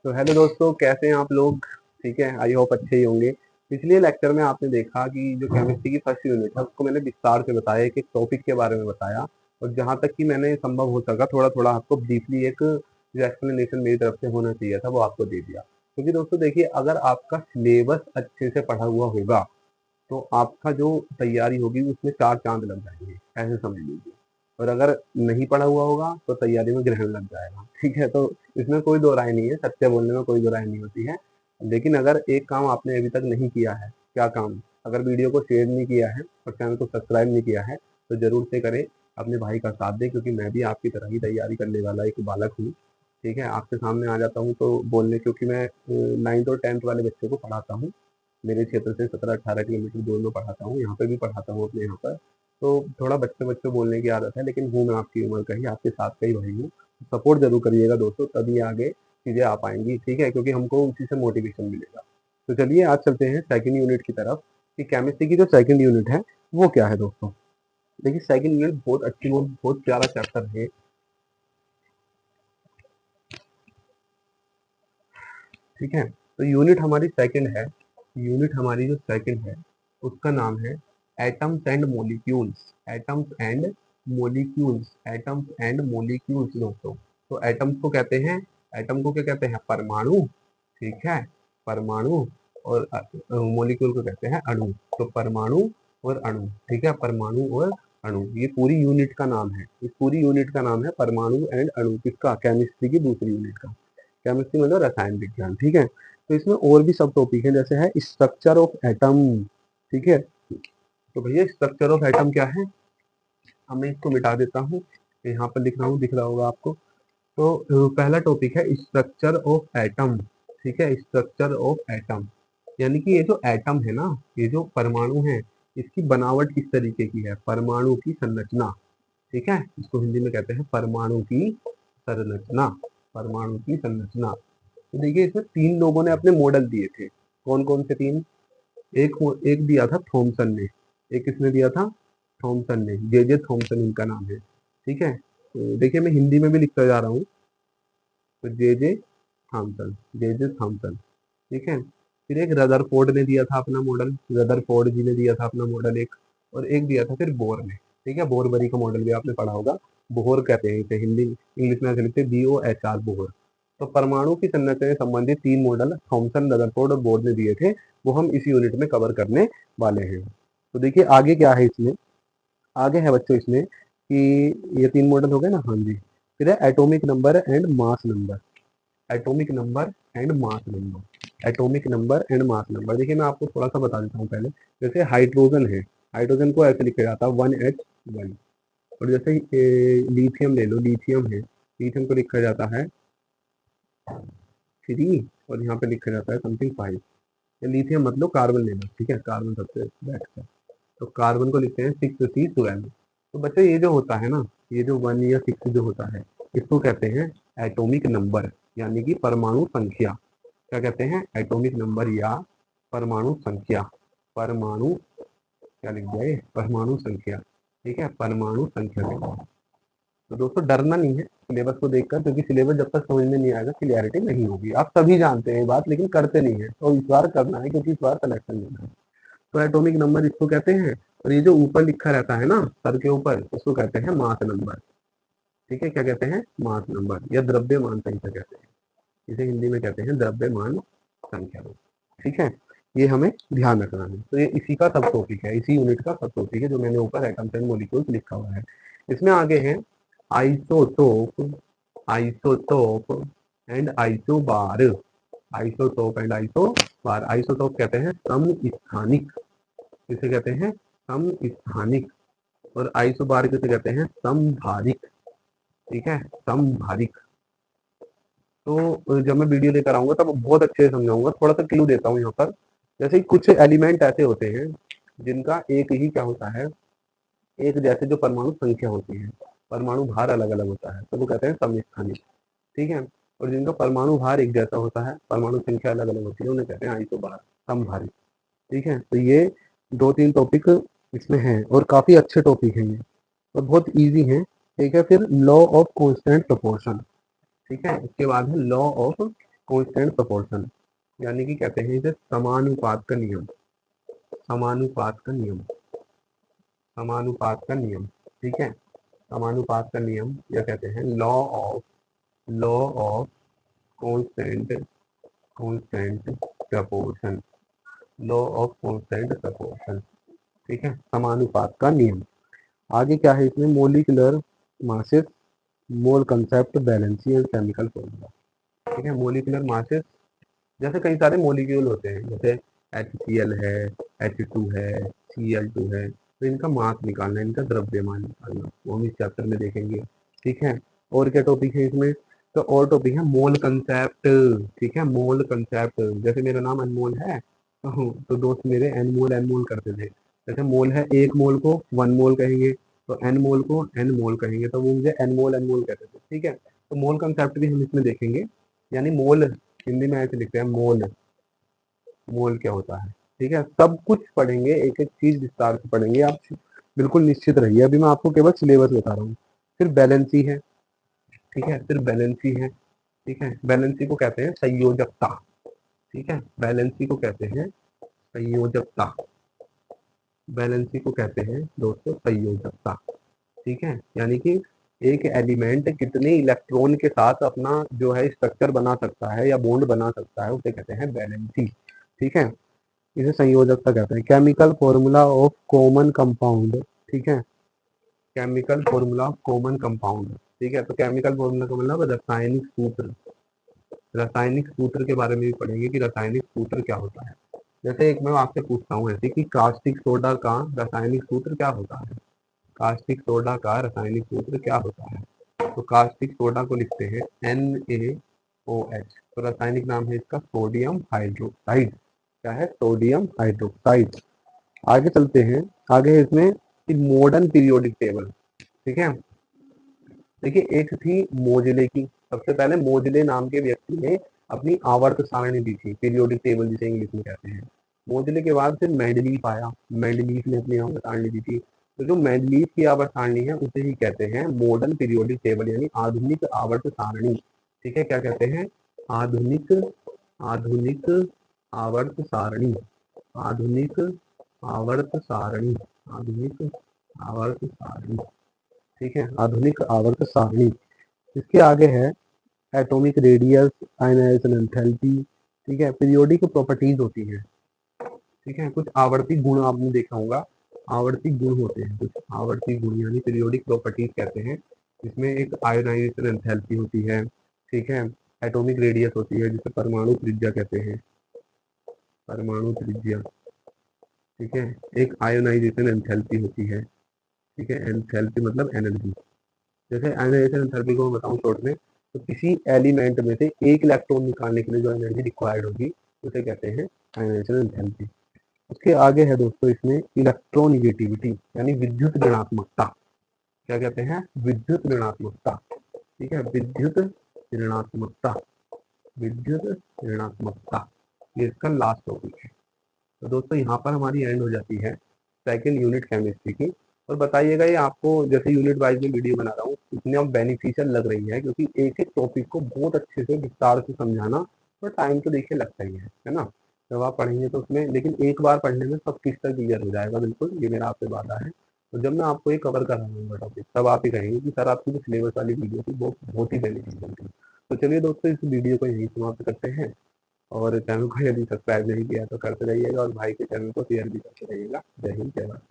तो हेलो दोस्तों, कैसे हैं आप लोग? ठीक है, आई होप अच्छे ही होंगे। पिछले लेक्चर में आपने देखा कि जो केमिस्ट्री की फर्स्ट यूनिट है उसको मैंने विस्तार से बताया, एक एक टॉपिक के बारे में बताया, और जहाँ तक कि मैंने संभव हो सका थोड़ा थोड़ा आपको ब्रीफली एक जो एक्सप्लेनेशन मेरी तरफ से होना चाहिए था वो आपको दे दिया। क्योंकि दोस्तों देखिए, अगर आपका सिलेबस अच्छे से पढ़ा हुआ होगा तो आपका जो तैयारी होगी उसमें चार चांद लग जाएंगे, ऐसे समझ लीजिए। और अगर नहीं पढ़ा हुआ होगा तो तैयारी में ग्रहण लग जाएगा। ठीक है, तो इसमें कोई दो राय नहीं है, सत्य बोलने में कोई दो राय नहीं होती है। लेकिन अगर एक काम आपने अभी तक नहीं किया है, क्या काम? अगर वीडियो को शेयर नहीं किया है और चैनल को सब्सक्राइब नहीं किया है तो जरूर से करें, अपने भाई का साथ दें, क्योंकि मैं भी आपकी तरह ही तैयारी करने वाला एक बालक हूँ। ठीक है, आपके सामने आ जाता हूँ तो बोलने, क्योंकि मैं 9th और 10th वाले बच्चों को पढ़ाता हूँ। मेरे क्षेत्र से 17-18 किलोमीटर दूर में पढ़ाता हूँ, यहाँ पे भी पढ़ाता हूँ अपने यहाँ पर। तो थोड़ा बच्चे बच्चे बोलने की आदत है, लेकिन हूँ मैं आपकी उम्र का ही, आपके साथ का ही भाई हूँ। सपोर्ट जरूर करिएगा दोस्तों, तभी आगे चीज़ें आ पाएंगी। ठीक है, क्योंकि हमको उसी से मोटिवेशन मिलेगा। तो चलिए आज चलते हैं सेकंड यूनिट की तरफ, कि केमिस्ट्री की जो सेकंड यूनिट है वो क्या है दोस्तों। देखिए, सेकंड यूनिट बहुत अच्छी और बहुत प्यारा चैप्टर है। ठीक है, तो यूनिट हमारी सेकंड है। यूनिट हमारी जो सेकंड है उसका नाम है atoms and molecules. Atoms and molecules, atoms and molecules दोस्तों। तो एटम्स को कहते हैं, एटम को क्या कहते हैं? परमाणु। ठीक है, परमाणु। और मॉलिक्यूल को कहते हैं अणु। तो परमाणु और अणु, ठीक है, परमाणु और अणु, ये पूरी यूनिट का नाम है। इस पूरी यूनिट का नाम है परमाणु एंड अणु। किसका? केमिस्ट्री की दूसरी यूनिट का। केमिस्ट्री मतलब रसायन विज्ञान। ठीक है, तो इसमें और भी सब टॉपिक है, जैसे है स्ट्रक्चर ऑफ एटम। ठीक है, तो भैया स्ट्रक्चर ऑफ एटम क्या है? अब मैं इसको मिटा देता हूँ, यहाँ पर लिख रहा हूँ, दिख रहा होगा आपको। तो पहला टॉपिक है स्ट्रक्चर ऑफ एटम। ठीक है, स्ट्रक्चर ऑफ एटम, यानी कि ये जो एटम है ना, ये जो परमाणु है, इसकी बनावट किस तरीके की है? परमाणु की संरचना। ठीक है, इसको हिंदी में कहते हैं परमाणु की संरचना। परमाणु की संरचना। तो देखिए, इसमें तीन लोगों ने अपने मॉडल दिए थे। कौन कौन से तीन? एक एक दिया था थॉमसन ने। एक किसने दिया था? थॉमसन ने, जे थॉमसन इनका नाम है। ठीक है, तो देखिए मैं हिंदी में भी लिखता जा रहा हूँ। तो जे थॉमसन, जे थॉमसन। ठीक है, फिर एक रदरफोर्ड ने दिया था अपना मॉडल, रदरफोर्ड जी ने दिया था अपना मॉडल एक। और एक दिया था फिर बोर ने। ठीक है, बोरबरी का मॉडल भी आपने पढ़ा होगा। बोहर कहते हैं इसे, हिंदी इंग्लिश में ऐसे लिखते हैं BOHR, बोहर। तो परमाणु की संरचना से संबंधित तीन मॉडल थॉमसन, रदरफोर्ड और बोर ने दिए थे, वो हम इस यूनिट में कवर करने वाले हैं। तो देखिए आगे क्या है इसमें। आगे है बच्चों इसमें कि ये तीन मॉडल हो गए ना, हाँ जी। फिर है atomic number and mass number. Atomic number and mass number. Atomic number and mass number, देखिए मैं आपको थोड़ा सा बता देता हूँ पहले। जैसे हाइड्रोजन है, हाइड्रोजन को ऐसे लिखा जाता है 1H1। और जैसे लिथियम ले लो, लिथियम है, लिथियम को लिखा जाता है 3, और यहाँ पे लिखा जाता है समथिंग 5। लिथियम मतलब कार्बन ले लो, ठीक है, कार्बन सबसे बेस्ट है। तो कार्बन को लिखते हैं 6C12। तो बच्चे ये जो होता है ना, ये जो 1 या 6 जो होता है, इसको कहते हैं एटॉमिक नंबर, यानी कि परमाणु संख्या। क्या कहते हैं? एटॉमिक नंबर या परमाणु संख्या। परमाणु क्या लिख जाए? परमाणु संख्या। ठीक है, परमाणु संख्या लिखो। तो दोस्तों डरना नहीं है सिलेबस को देखकर, क्योंकि सिलेबस जब तक समझ में नहीं आएगा क्लियरिटी नहीं होगी। आप सभी जानते हैं ये बात, लेकिन करते नहीं है, तो इस बार करना है, क्योंकि इस बार सिलेक्शन लेना है। तो एटॉमिक नंबर इसको कहते हैं। और ये जो ऊपर लिखा रहता है ना सर के ऊपर, इसको कहते हैं मास नंबर। ठीक है, क्या कहते हैं? मास नंबर या द्रव्यमान संख्या कहते हैं। इसे हिंदी में कहते हैं द्रव्यमान संख्या। ठीक है, ये हमें ध्यान रखना है। तो ये इसी का सब टॉपिक है, इसी यूनिट का सब टॉपिक है, जो मैंने ऊपर एटम्स एंड मॉलिक्यूल्स लिखा हुआ है। इसमें आगे है isotope, isotope and isobar. Isotope and isobar. Isotope कहते हैं समस्थानिक, किसे कहते हैं? समस्थानिक। और आइसोबार किसे कहते हैं? समभारिक। ठीक है, समभारिक। तो जब मैं वीडियो लेकर आऊंगा तब बहुत अच्छे से समझाऊंगा। थोड़ा सा क्लू देता हूँ यहाँ पर। जैसे कुछ एलिमेंट ऐसे होते हैं जिनका एक ही क्या होता है, एक जैसे जो परमाणु संख्या होती है, परमाणु भार अलग अलग होता है, तो वो कहते हैं समस्थानिक। ठीक है, और जिनका परमाणु भार एक जैसा होता है, परमाणु संख्या अलग अलग होती है, उन्हें कहते हैं आइसोबार, समभारिक। ठीक है, तो ये 2-3 टॉपिक इसमें हैं, और काफी अच्छे टॉपिक हैं ये, और बहुत इजी हैं। ठीक है, फिर लॉ ऑफ कांस्टेंट प्रोपोर्शन। ठीक है, इसके बाद है लॉ ऑफ कांस्टेंट प्रोपोर्शन, यानी कि कहते हैं इसे समानुपात का नियम, समानुपात का नियम, समानुपात का नियम। ठीक है, समानुपात का नियम या कहते हैं law of constant constant proportion, law of constant proportion. ठीक है, समानुपात का नियम। आगे क्या है इसमें, molecular masses, mole concept, valency and chemical formula. ठीक है, मोलिकुलर मासेस, जैसे कई सारे मोलिक्यूल होते हैं, जैसे HCl है, H2 है, Cl2 है, तो इनका मास निकालना, इनका द्रव्यमान निकालना, वो हम इस चैप्टर में देखेंगे। ठीक है, और क्या टॉपिक है इसमें, तो और टॉपिक है मोल कंसेप्ट। ठीक है, मोल कंसेप्ट, जैसे मेरा नाम अनमोल है तो दोस्त मेरे एनमोल एनमोल करते थे। जैसे मोल है, एक मोल को 1 मोल कहेंगे, तो एन मोल को एन मोल कहेंगे, तो वो मुझे एनमोल एनमोल कहते थे। ठीक है, तो मोल कंसेप्ट भी हम इसमें देखेंगे, यानी मोल हिंदी में ऐसे लिखते हैं मोल, मोल क्या होता है। ठीक है, सब कुछ पढ़ेंगे, एक एक चीज विस्तार से पढ़ेंगे, आप बिल्कुल निश्चित रहिए। अभी मैं आपको केवल सिलेबस बता रहा हूँ। फिर बैलेंसी है। ठीक है, फिर बैलेंसी है। ठीक है, बैलेंसी को कहते हैं संयोजकता। ठीक है, बैलेंसी को कहते हैं संयोजकता, बैलेंसी को कहते हैं दोस्तों संयोजकता। ठीक है, यानी कि एक एलिमेंट कितने इलेक्ट्रॉन के साथ अपना जो है स्ट्रक्चर बना सकता है या बॉन्ड बना सकता है, उसे कहते हैं बैलेंसी। ठीक है, इसे संयोजकता कहते हैं। Chemical formula of common compound. ठीक है, chemical formula of common compound. ठीक है, तो केमिकल फॉर्मूला का मतलब रासायनिक सूत्र, रासायनिक सूत्र के बारे में भी पढ़ेंगे कि रासायनिक सूत्र क्या होता है। जैसे एक मैं आपसे पूछता हूँ ऐसे कि कास्टिक सोडा का रासायनिक सूत्र क्या होता है, कास्टिक सोडा का रासायनिक सूत्र क्या होता है, तो कास्टिक सोडा को लिखते हैं NaOH, तो रासायनिक नाम है इसका सोडियम हाइड्रोक्साइड। क्या है, सोडियम हाइड्रोक्साइड। आगे चलते हैं, आगे है इसमें कि मॉडर्न पीरियोडिक टेबल। ठीक है, देखिए एक थी मोजले की, सबसे पहले मोजले नाम के व्यक्ति ने अपनी आवर्त सारणी दी थी, पीरियोडिक टेबल जिसे इंग्लिश में कहते हैं। मोजले के बाद फिर मेंडलीफ आया, मेंडलीफ ने अपनी आवर्त सारणी दी थी। तो जो मेंडलीफ की आवर्त सारणी है उसे ही कहते हैं मॉडर्न पीरियोडिक टेबल, यानी आधुनिक आवर्त सारणी। ठीक है, क्या कहते हैं, आधुनिक, आधुनिक आवर्त सारणी, आधुनिक आवर्त सारणी, आधुनिक आवर्त सारणी। ठीक है, आधुनिक आवर्त सारणी। इसके आगे है एटॉमिक रेडियस, आयनाइजेशन एंथैल्पी। ठीक है, पीरियोडिक प्रॉपर्टीज होती है। ठीक है, कुछ आवर्ती गुण आपने देखा होगा, आवर्ती गुण होते हैं कुछ आवर्ती गुण, यानी पीरियोडिक प्रॉपर्टीज कहते हैं। इसमें एक आयनाइजेशन एंथैल्पी होती है। ठीक है, एटॉमिक रेडियस होती है जिसे परमाणु त्रिज्या कहते हैं, परमाणु त्रिज्या। ठीक है, एक आयोनाइजेशन एंथैल्पी होती है। ठीक है, एंथैल्पी मतलब एनर्जी। जैसे आयनाइजेशन एंथैल्पी को मैं बताऊं शॉर्ट में, तो किसी एलिमेंट में से एक इलेक्ट्रॉन निकालने के लिए जो एनर्जी रिक्वायर्ड होगी उसे कहते हैं आयनाइजेशन एंथैल्पी। उसके आगे है दोस्तों इसमें इलेक्ट्रोनिगेटिविटी, यानी विद्युत ऋणात्मकता। क्या कहते हैं, विद्युत ऋणात्मकता। ठीक है, विद्युत ऋणात्मकता, विद्युत ऋणात्मकता, ये इसका लास्ट टॉपिक है। तो दोस्तों यहाँ पर हमारी एंड हो जाती है सेकेंड यूनिट केमिस्ट्री की। और बताइएगा ये आपको जैसे यूनिट वाइज में वीडियो बना रहा हूँ इतनी अब बेनिफिशियल लग रही है, क्योंकि एक एक टॉपिक को बहुत अच्छे से विस्तार से समझाना, तो टाइम तो देखिए लगता ही है ना। जब आप पढ़ेंगे तो उसमें, लेकिन एक बार पढ़ने में सब क्लियर क्लियर हो जाएगा, बिल्कुल ये मेरा आपसे वादा है। तो जब मैं आपको ये कवर कर रहा हूँ टॉपिक, तब आप ही कहेंगे कि सर आपकी जो सिलेबस वाली वीडियो थी वो बहुत ही बेनिफिशियल थी। तो चलिए दोस्तों, इस वीडियो को यहीं समाप्त करते हैं, और चैनल को यदि सब्सक्राइब नहीं किया तो करते रहिएगा, और भाई के चैनल को शेयर भी करते रहिएगा। जय हिंद, जय भारत।